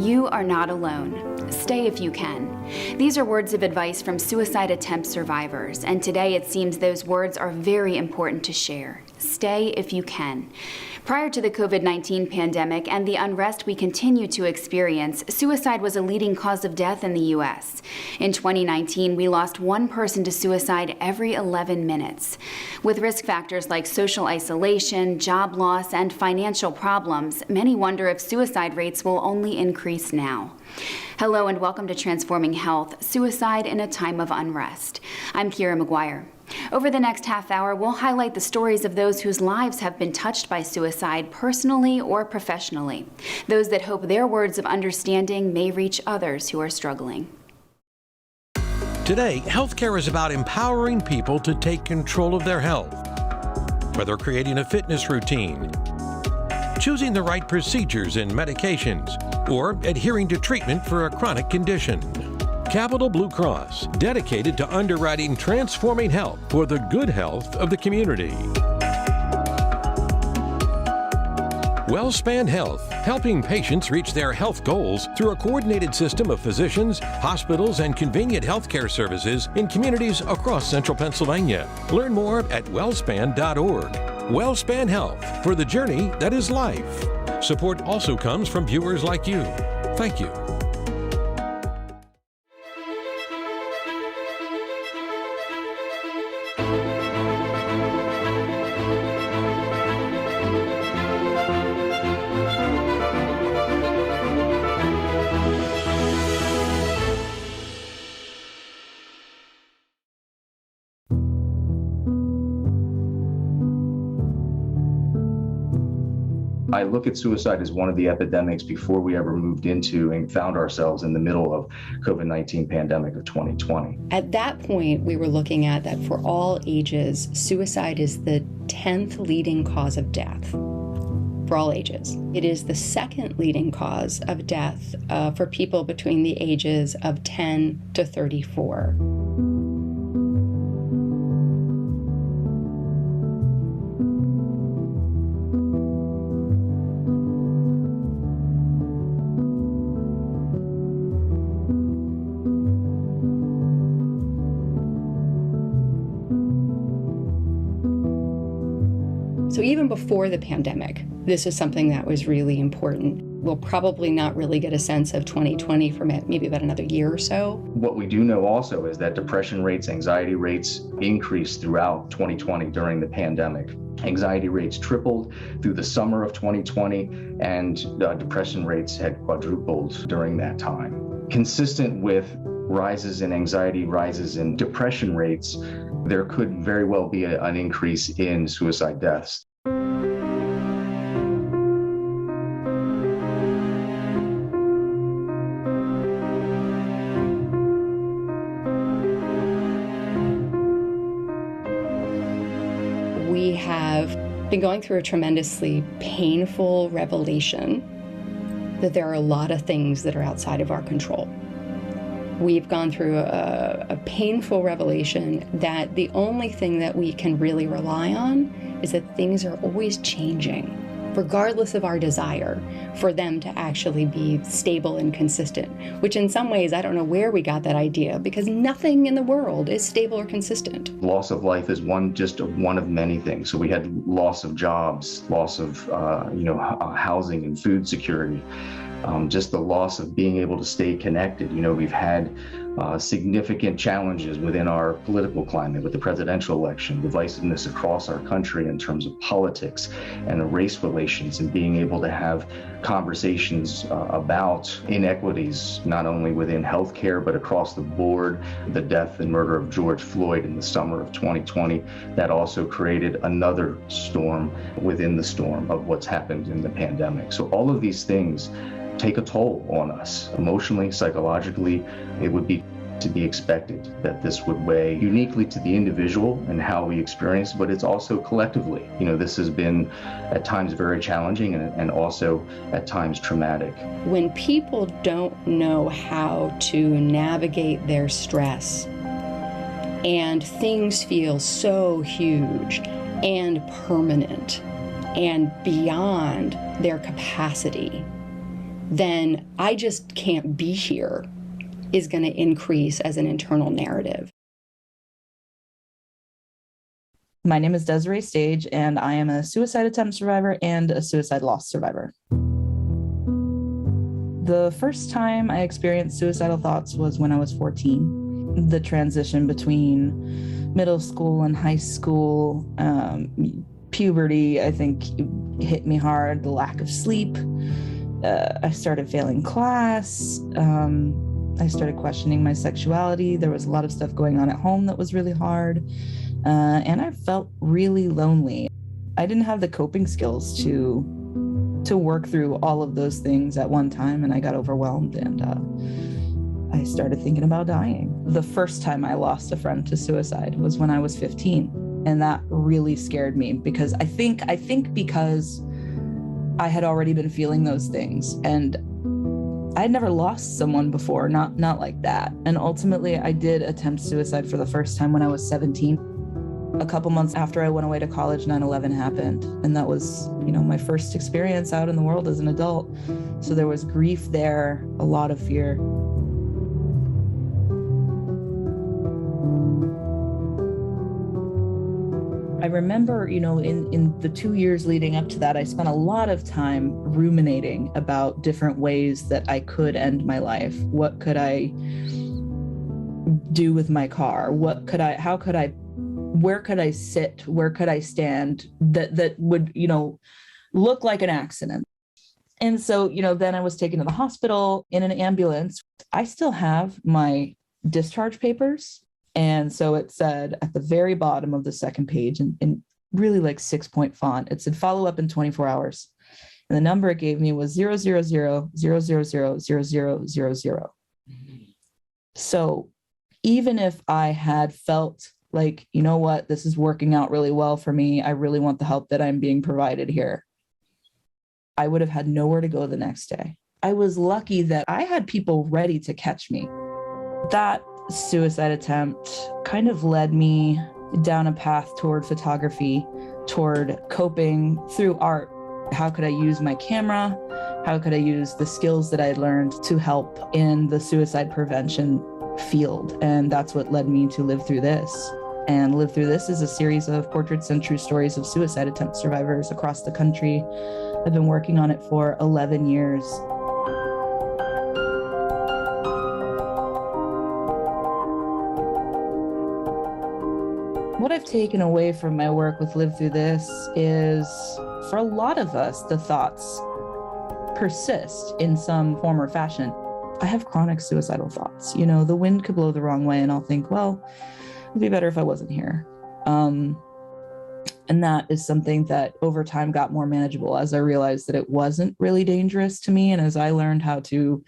You are not alone. Stay if you can. These are words of advice from suicide attempt survivors, and today it seems those words are very important to share. Stay if you can. Prior to the COVID-19 pandemic and the unrest we continue to experience, suicide was a leading cause of death in the U.S. In 2019, we lost one person to suicide every 11 minutes. With risk factors like social isolation, job loss, and financial problems, many wonder if suicide rates will only increase now. Hello and welcome to Transforming Health, Suicide in a Time of Unrest. I'm Kira McGuire. Over the next half hour, we'll highlight the stories of those whose lives have been touched by suicide personally or professionally, those that hope their words of understanding may reach others who are struggling. Today, healthcare is about empowering people to take control of their health, whether creating a fitness routine, choosing the right procedures and medications, or adhering to treatment for a chronic condition. Capital Blue Cross, dedicated to underwriting transforming health for the good health of the community. WellSpan Health, helping patients reach their health goals through a coordinated system of physicians, hospitals, and convenient healthcare services in communities across central Pennsylvania. Learn more at wellspan.org. WellSpan Health, for the journey that is life. Support also comes from viewers like you. Thank you. I look at suicide as one of the epidemics before we ever moved into and found ourselves in the middle of COVID-19 pandemic of 2020. At that point, we were looking at that for all ages, suicide is the 10th leading cause of death for all ages. It is the second leading cause of death for people between the ages of 10 to 34. So even before the pandemic, this is something that was really important. We'll probably not really get a sense of 2020 for maybe about another year or so. What we do know also is that depression rates, anxiety rates increased throughout 2020 during the pandemic. Anxiety rates tripled through the summer of 2020, and depression rates had quadrupled during that time. Consistent with rises in anxiety, rises in depression rates, there could very well be an increase in suicide deaths. We have been going through a tremendously painful revelation that there are a lot of things that are outside of our control. We've gone through a painful revelation that the only thing that we can really rely on is that things are always changing, regardless of our desire for them to actually be stable and consistent, which in some ways, I don't know where we got that idea, because nothing in the world is stable or consistent. Loss of life is just one of many things. So we had loss of jobs, loss of housing and food security. Just the loss of being able to stay connected. We've had significant challenges within our political climate with the presidential election, divisiveness across our country in terms of politics and race relations, and being able to have conversations about inequities, not only within healthcare, but across the board. The death and murder of George Floyd in the summer of 2020, that also created another storm within the storm of what's happened in the pandemic. So all of these things take a toll on us emotionally, psychologically. It would be to be expected that this would weigh uniquely to the individual and how we experience, but it's also collectively. This has been at times very challenging and also at times traumatic. When people don't know how to navigate their stress and things feel so huge and permanent and beyond their capacity, then I just can't be here is going to increase as an internal narrative. My name is Desiree Stage, and I am a suicide attempt survivor and a suicide loss survivor. The first time I experienced suicidal thoughts was when I was 14. The transition between middle school and high school, puberty, I think, hit me hard. The lack of sleep. I started failing class. I started questioning my sexuality. There was a lot of stuff going on at home that was really hard. And I felt really lonely. I didn't have the coping skills to work through all of those things at one time, and I got overwhelmed, and I started thinking about dying. The first time I lost a friend to suicide was when I was 15, and that really scared me because I think because I had already been feeling those things, and I'd never lost someone before, not like that. And ultimately, I did attempt suicide for the first time when I was 17. A couple months after I went away to college, 9/11 happened. And that was, my first experience out in the world as an adult. So there was grief there, a lot of fear. I remember, in the 2 years leading up to that, I spent a lot of time ruminating about different ways that I could end my life. What could I do with my car? Where could I sit? Where could I stand that would, look like an accident? And so, then I was taken to the hospital in an ambulance. I still have my discharge papers. And so it said at the very bottom of the second page in really like 6-point font, it said follow up in 24 hours. And the number it gave me was 000000000. So even if I had felt like, this is working out really well for me, I really want the help that I'm being provided here, I would have had nowhere to go the next day. I was lucky that I had people ready to catch me. That suicide attempt kind of led me down a path toward photography, toward coping through art. How could I use my camera? How could I use the skills that I learned to help in the suicide prevention field? And that's what led me to Live Through This. And Live Through This is a series of portraits and true stories of suicide attempt survivors across the country. I've been working on it for 11 years. What I've taken away from my work with Live Through This is, for a lot of us, the thoughts persist in some form or fashion. I have chronic suicidal thoughts. The wind could blow the wrong way and I'll think, well, it'd be better if I wasn't here. And that is something that over time got more manageable as I realized that it wasn't really dangerous to me. And as I learned how to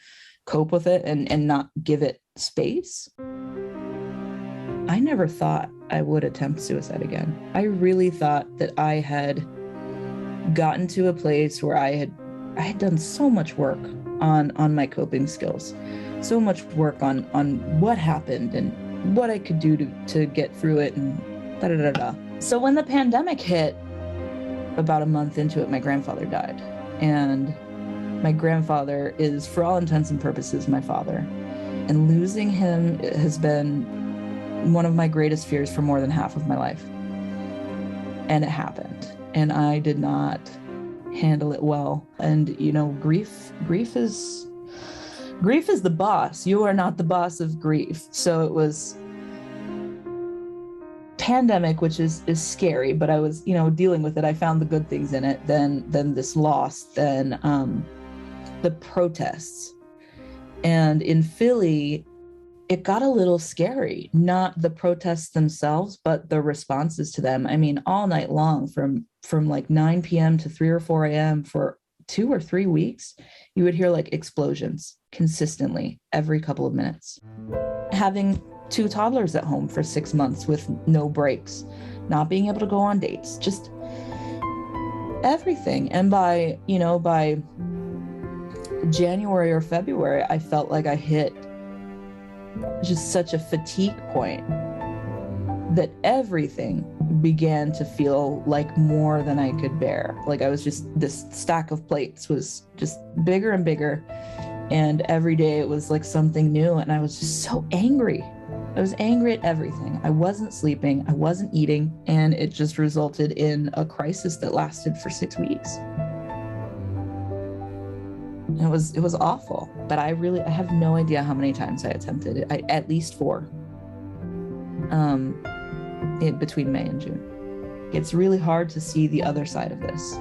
cope with it and not give it space, I never thought I would attempt suicide again. I really thought that I had gotten to a place where I had done so much work on my coping skills, so much work on what happened and what I could do to get through it and da-da-da-da. So when the pandemic hit, about a month into it, my grandfather died. And my grandfather is, for all intents and purposes, my father. And losing him has been one of my greatest fears for more than half of my life. And it happened. And I did not handle it well. And, grief is the boss. You are not the boss of grief. So it was pandemic, which is scary, but I was, dealing with it. I found the good things in it. Then this loss, then the protests. And in Philly, it got a little scary, not the protests themselves, but the responses to them. I mean, all night long from like 9 p.m. to 3 or 4 a.m. for 2 or 3 weeks, you would hear like explosions consistently every couple of minutes. Having 2 toddlers at home for 6 months with no breaks, not being able to go on dates, just everything. And by January or February, I felt like I hit just such a fatigue point that everything began to feel like more than I could bear. Like I was just, this stack of plates was just bigger and bigger. And every day it was like something new. And I was just so angry. I was angry at everything. I wasn't sleeping, I wasn't eating, and it just resulted in a crisis that lasted for 6 weeks. It was awful, but I have no idea how many times I attempted it. At least 4. Between May and June. It's really hard to see the other side of this.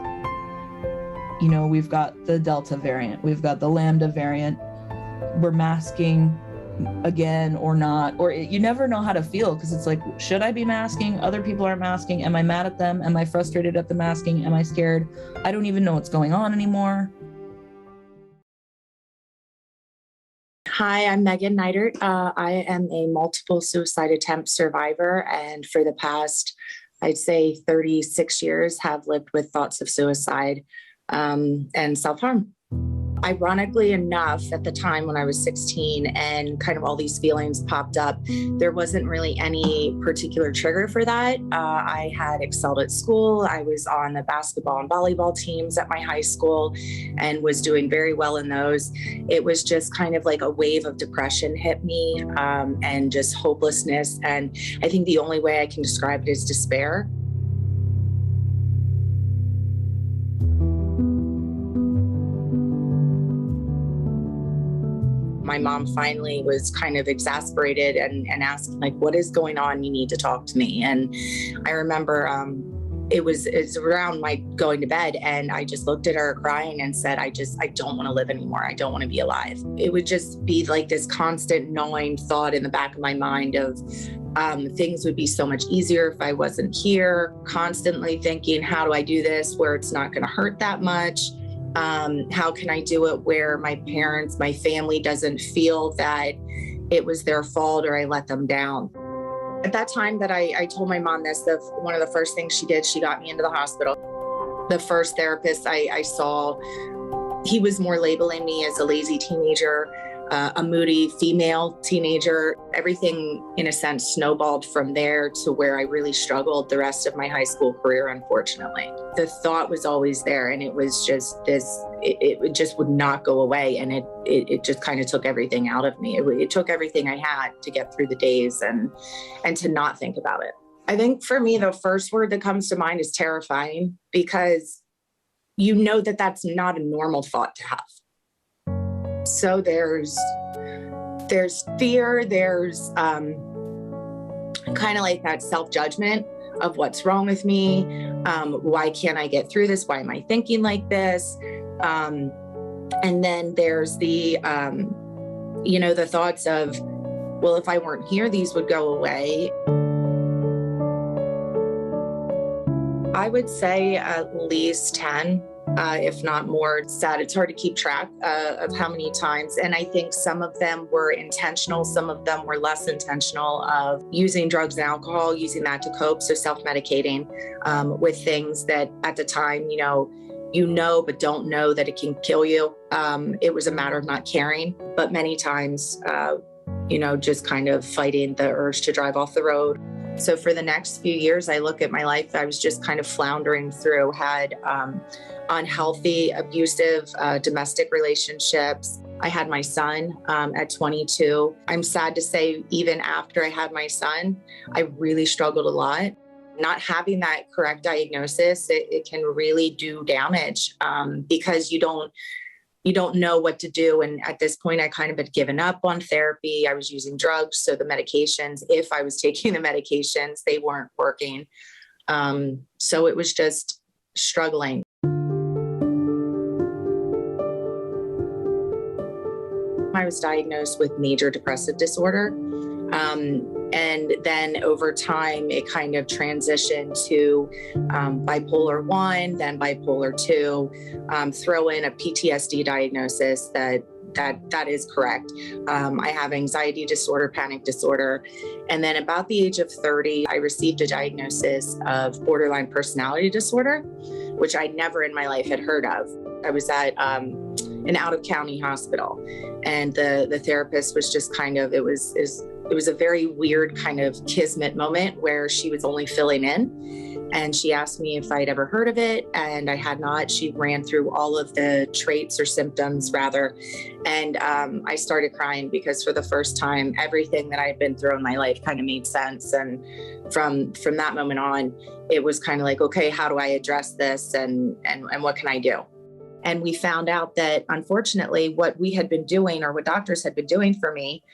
You know, we've got the Delta variant, we've got the Lambda variant. We're masking again or not, or you never know how to feel, because it's like, should I be masking? Other people aren't masking. Am I mad at them? Am I frustrated at the masking? Am I scared? I don't even know what's going on anymore. Hi, I'm Megan Neidert. I am a multiple suicide attempt survivor, and for the past, I'd say 36 years, have lived with thoughts of suicide and self-harm. Ironically enough, at the time when I was 16 and kind of all these feelings popped up, there wasn't really any particular trigger for that. I had excelled at school. I was on the basketball and volleyball teams at my high school and was doing very well in those. It was just kind of like a wave of depression hit me and just hopelessness. And I think the only way I can describe it is despair. My mom finally was kind of exasperated and asked, like, what is going on? You need to talk to me. And I remember it's around my going to bed, and I just looked at her crying and said, I don't want to live anymore. I don't want to be alive. It would just be like this constant gnawing thought in the back of my mind of things would be so much easier if I wasn't here, constantly thinking, how do I do this where it's not going to hurt that much? How can I do it where my parents, my family doesn't feel that it was their fault or I let them down? At that time that I told my mom this, one of the first things she did, she got me into the hospital. The first therapist I saw, he was more labeling me as a lazy teenager, a moody female teenager. Everything, in a sense, snowballed from there to where I really struggled the rest of my high school career, unfortunately. The thought was always there, and it was just this, it just would not go away. And it just kind of took everything out of me. It took everything I had to get through the days and to not think about it. I think for me, the first word that comes to mind is terrifying, because you know that that's not a normal thought to have. So there's fear, there's kind of like that self-judgment of what's wrong with me. Why can't I get through this? Why am I thinking like this? And then there's the thoughts of, well, if I weren't here, these would go away. I would say at least 10. If not more. It's sad. It's hard to keep track of how many times. And I think some of them were intentional. Some of them were less intentional, of using drugs and alcohol, using that to cope. So self-medicating with things that at the time, but don't know that it can kill you. It was a matter of not caring. But many times, just kind of fighting the urge to drive off the road. So for the next few years, I look at my life, I was just kind of floundering through, had unhealthy, abusive domestic relationships. I had my son at 22. I'm sad to say, even after I had my son, I really struggled a lot. Not having that correct diagnosis, it can really do damage because you don't know what to do. And at this point, I kind of had given up on therapy. I was using drugs. So the medications, if I was taking the medications, they weren't working. So it was just struggling. I was diagnosed with major depressive disorder. And then over time, it kind of transitioned to bipolar 1, then bipolar 2, throw in a PTSD diagnosis that is correct. I have anxiety disorder, panic disorder. And then about the age of 30, I received a diagnosis of borderline personality disorder, which I never in my life had heard of. I was at an out-of-county hospital, and the therapist was just kind of, it was it was a very weird kind of kismet moment where she was only filling in. And she asked me if I'd ever heard of it, and I had not. She ran through all of the traits or symptoms, rather. And I started crying because for the first time, everything that I had been through in my life kind of made sense. And from that moment on, it was kind of like, okay, how do I address this, and what can I do? And we found out that, unfortunately, what we had been doing, or what doctors had been doing for me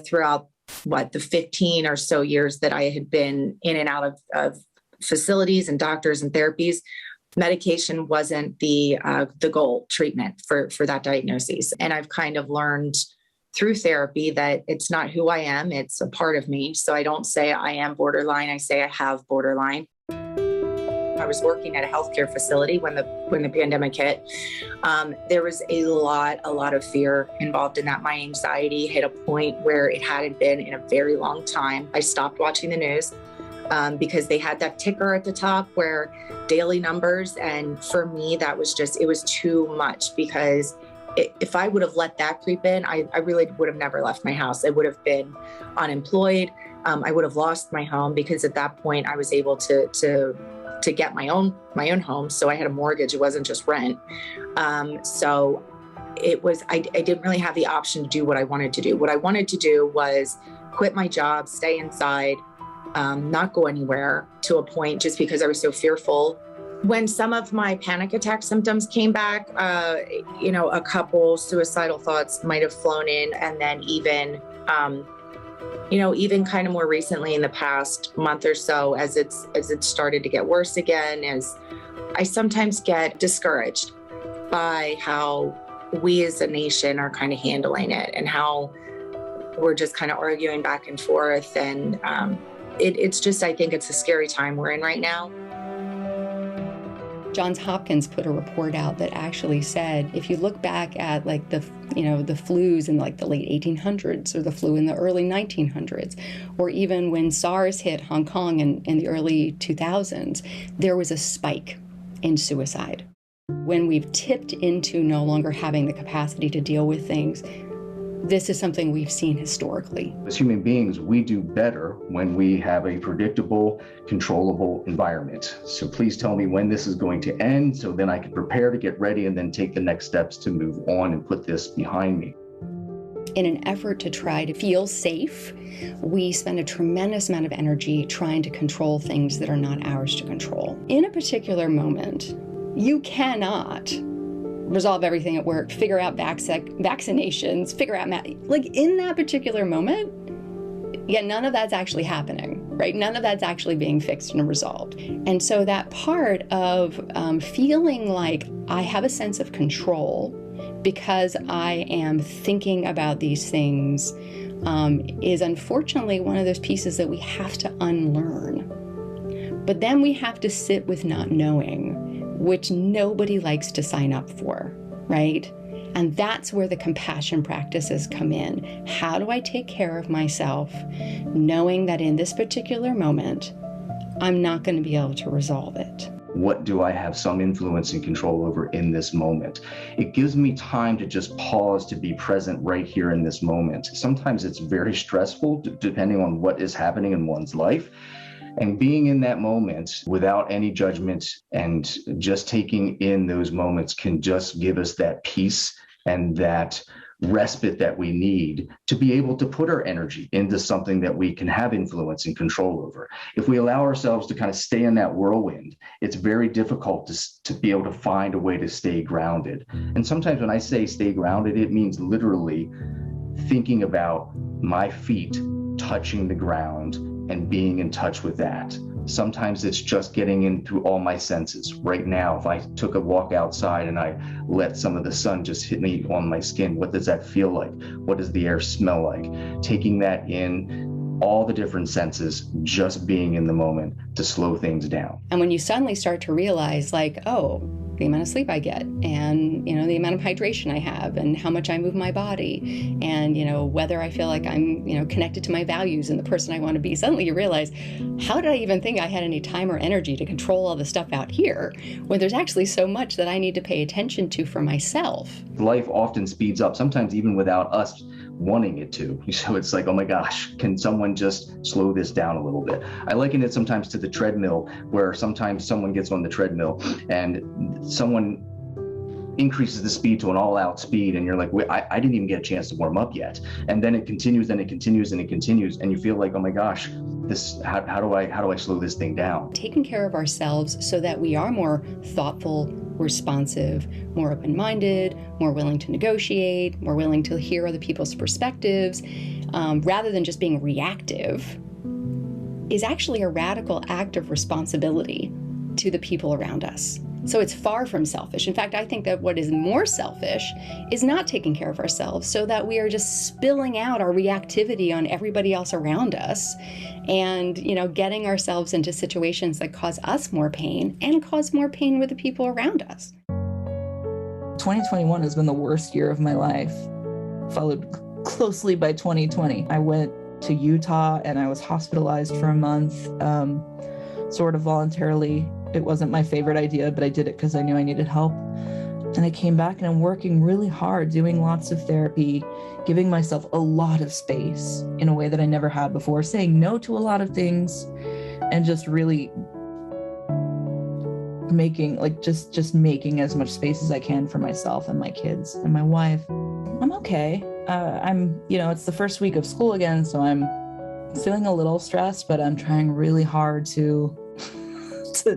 throughout the 15 or so years that I had been in and out of facilities and doctors and therapies, medication wasn't the goal treatment for that diagnosis. And I've kind of learned through therapy that it's not who I am, it's a part of me. So I don't say I am borderline, I say I have borderline. I was working at a healthcare facility when the pandemic hit. There was a lot of fear involved in that. My anxiety hit a point where it hadn't been in a very long time. I stopped watching the news. Because they had that ticker at the top where daily numbers. And for me, that was it was too much, because if I would have let that creep in, I really would have never left my house. I would have been unemployed. I would have lost my home, because at that point I was able to get my own home. So I had a mortgage. It wasn't just rent. So it was, I didn't really have the option to do what I wanted to do. What I wanted to do was quit my job, stay inside, not go anywhere, to a point, just because I was so fearful. When some of my panic attack symptoms came back, a couple suicidal thoughts might have flown in. And then even kind of more recently, in the past month or so, as it started to get worse again, as I sometimes get discouraged by how we as a nation are kind of handling it, and how we're just kind of arguing back and forth. And it's just, I think it's a scary time we're in right now. Johns Hopkins put a report out that actually said, if you look back at the flus in the late 1800s, or the flu in the early 1900s, or even when SARS hit Hong Kong in the early 2000s, there was a spike in suicide. When we've tipped into no longer having the capacity to deal with things, this is something we've seen historically. As human beings, we do better when we have a predictable, controllable environment. So please tell me when this is going to end, so then I can prepare to get ready and then take the next steps to move on and put this behind me. In an effort to try to feel safe, we spend a tremendous amount of energy trying to control things that are not ours to control. In a particular moment, you cannot resolve everything at work, figure out vaccinations, figure out in that particular moment, none of that's actually happening, right? None of that's actually being fixed and resolved. And so that part of feeling like I have a sense of control because I am thinking about these things is unfortunately one of those pieces that we have to unlearn. But then we have to sit with not knowing, which nobody likes to sign up for, right? And that's where the compassion practices come in. How do I take care of myself, knowing that in this particular moment, I'm not going to be able to resolve it? What do I have some influence and control over in this moment? It gives me time to just pause, to be present right here in this moment. Sometimes it's very stressful, depending on what is happening in one's life. And being in that moment without any judgment and just taking in those moments can just give us that peace and that respite that we need to be able to put our energy into something that we can have influence and control over. If we allow ourselves to kind of stay in that whirlwind, it's very difficult to be able to find a way to stay grounded. And sometimes when I say stay grounded, it means literally thinking about my feet touching the ground and being in touch with that. Sometimes it's just getting in through all my senses. Right now, if I took a walk outside and I let some of the sun just hit me on my skin, what does that feel like? What does the air smell like? Taking that in, all the different senses, just being in the moment to slow things down. And when you suddenly start to realize the amount of sleep I get, and the amount of hydration I have, and how much I move my body, and whether I feel like I'm connected to my values and the person I want to be, suddenly you realize, how did I even think I had any time or energy to control all the stuff out here when there's actually so much that I need to pay attention to for myself? Life often speeds up, sometimes even without us wanting it to. So it's like, oh my gosh, can someone just slow this down a little bit? I liken it sometimes to the treadmill, where sometimes someone gets on the treadmill and someone increases the speed to an all-out speed, and you're like, wait, I didn't even get a chance to warm up yet. And then it continues, and it continues, and it continues, and you feel like, oh my gosh, how do I slow this thing down? Taking care of ourselves so that we are more thoughtful, responsive, more open-minded, more willing to negotiate, more willing to hear other people's perspectives, rather than just being reactive, is actually a radical act of responsibility to the people around us. So it's far from selfish. In fact, I think that what is more selfish is not taking care of ourselves, so that we are just spilling out our reactivity on everybody else around us, and, you know, getting ourselves into situations that cause us more pain and cause more pain with the people around us. 2021 has been the worst year of my life, followed closely by 2020. I went to Utah and I was hospitalized for a month, sort of voluntarily. It wasn't my favorite idea, but I did it because I knew I needed help. And I came back and I'm working really hard, doing lots of therapy, giving myself a lot of space in a way that I never had before, saying no to a lot of things, and just really making, like, just making as much space as I can for myself and my kids and my wife. I'm okay. It's the first week of school again, so I'm feeling a little stressed, but I'm trying really hard to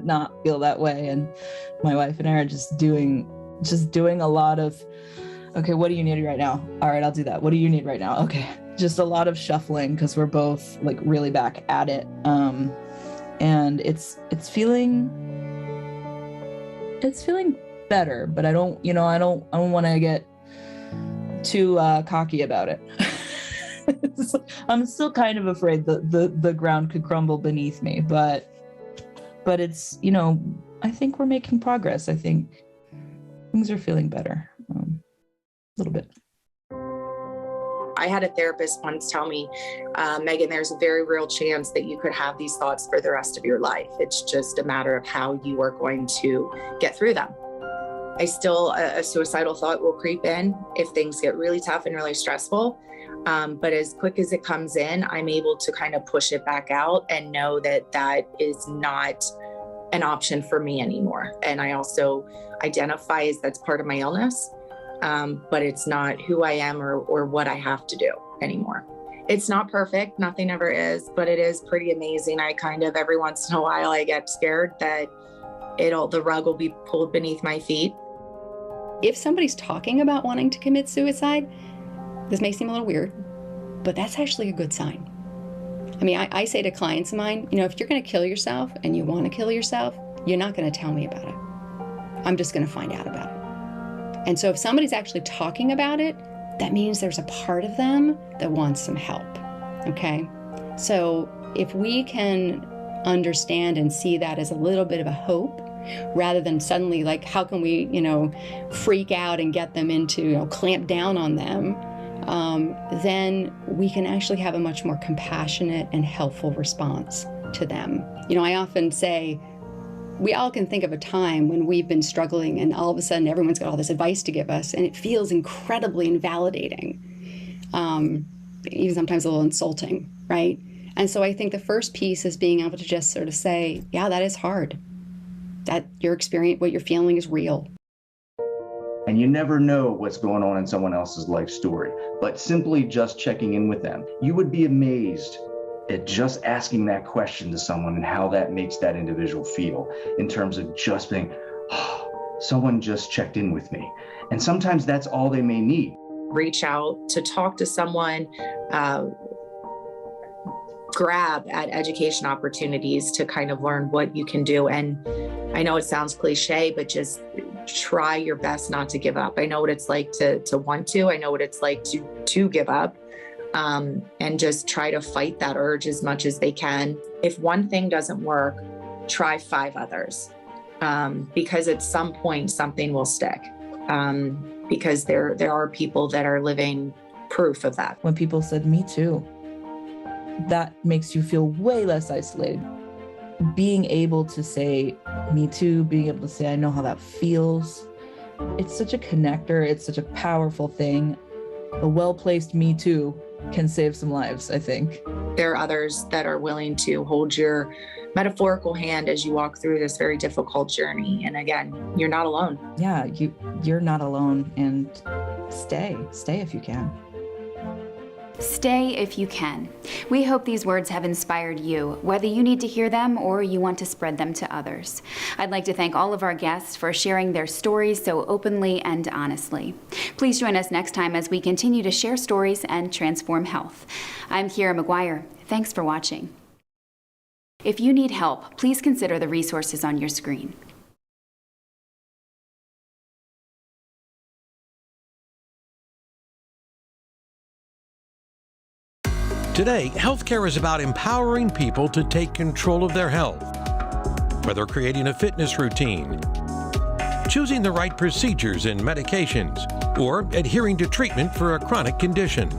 not feel that way. And my wife and I are just doing a lot of, okay, what do you need right now? All right, I'll do that. What do you need right now? Okay. Just a lot of shuffling, because we're both like really back at it. And it's feeling better, but I don't want to get too cocky about it. I'm still kind of afraid that the ground could crumble beneath me, but it's, I think we're making progress. I think things are feeling better, a little bit. I had a therapist once tell me, Megan, there's a very real chance that you could have these thoughts for the rest of your life. It's just a matter of how you are going to get through them. A suicidal thought will creep in if things get really tough and really stressful. But as quick as it comes in, I'm able to kind of push it back out and know that that is not an option for me anymore. And I also identify as that's part of my illness, but it's not who I am or what I have to do anymore. It's not perfect. Nothing ever is, but it is pretty amazing. I kind of, every once in a while, I get scared that the rug will be pulled beneath my feet. If somebody's talking about wanting to commit suicide, this may seem a little weird, but that's actually a good sign. I mean, I say to clients of mine, if you're going to kill yourself and you want to kill yourself, you're not going to tell me about it. I'm just going to find out about it. And so if somebody's actually talking about it, that means there's a part of them that wants some help, okay? So if we can understand and see that as a little bit of a hope, rather than suddenly like, how can we, freak out and get them into, clamp down on them, then we can actually have a much more compassionate and helpful response to them. I often say, we all can think of a time when we've been struggling and all of a sudden everyone's got all this advice to give us, and it feels incredibly invalidating, even sometimes a little insulting, right? And so I think the first piece is being able to just sort of say, yeah, that is hard. That your experience, what you're feeling is real. And you never know what's going on in someone else's life story, but simply just checking in with them. You would be amazed at just asking that question to someone and how that makes that individual feel, in terms of just being, oh, someone just checked in with me. And sometimes that's all they may need. Reach out to talk to someone, grab at education opportunities to kind of learn what you can do. And I know it sounds cliche, but just try your best not to give up. I know what it's like to want to. I know what it's like to give up, and just try to fight that urge as much as they can. If one thing doesn't work, try 5 others, because at some point something will stick, because there are people that are living proof of that. When people said, me too, that makes you feel way less isolated. Being able to say, me too, being able to say, I know how that feels. It's such a connector. It's such a powerful thing. A well-placed Me Too can save some lives, I think. There are others that are willing to hold your metaphorical hand as you walk through this very difficult journey. And again, you're not alone. Yeah, you're not alone, and stay if you can. Stay if you can. We hope these words have inspired you, whether you need to hear them or you want to spread them to others. I'd like to thank all of our guests for sharing their stories so openly and honestly. Please join us next time as we continue to share stories and transform health. I'm Kira McGuire. Thanks for watching. If you need help, please consider the resources on your screen. Today, healthcare is about empowering people to take control of their health. Whether creating a fitness routine, choosing the right procedures and medications, or adhering to treatment for a chronic condition.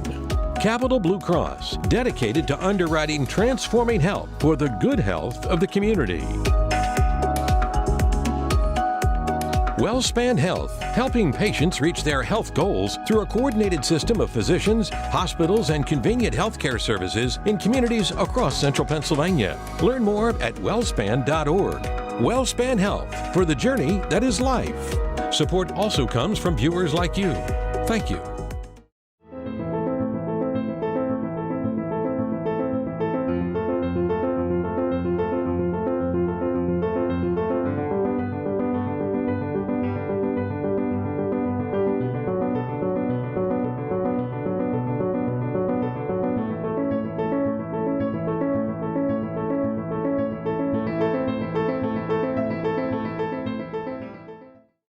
Capital Blue Cross, dedicated to underwriting transforming health for the good health of the community. WellSpan Health, helping patients reach their health goals through a coordinated system of physicians, hospitals, and convenient healthcare services in communities across central Pennsylvania. Learn more at wellspan.org. WellSpan Health, for the journey that is life. Support also comes from viewers like you. Thank you.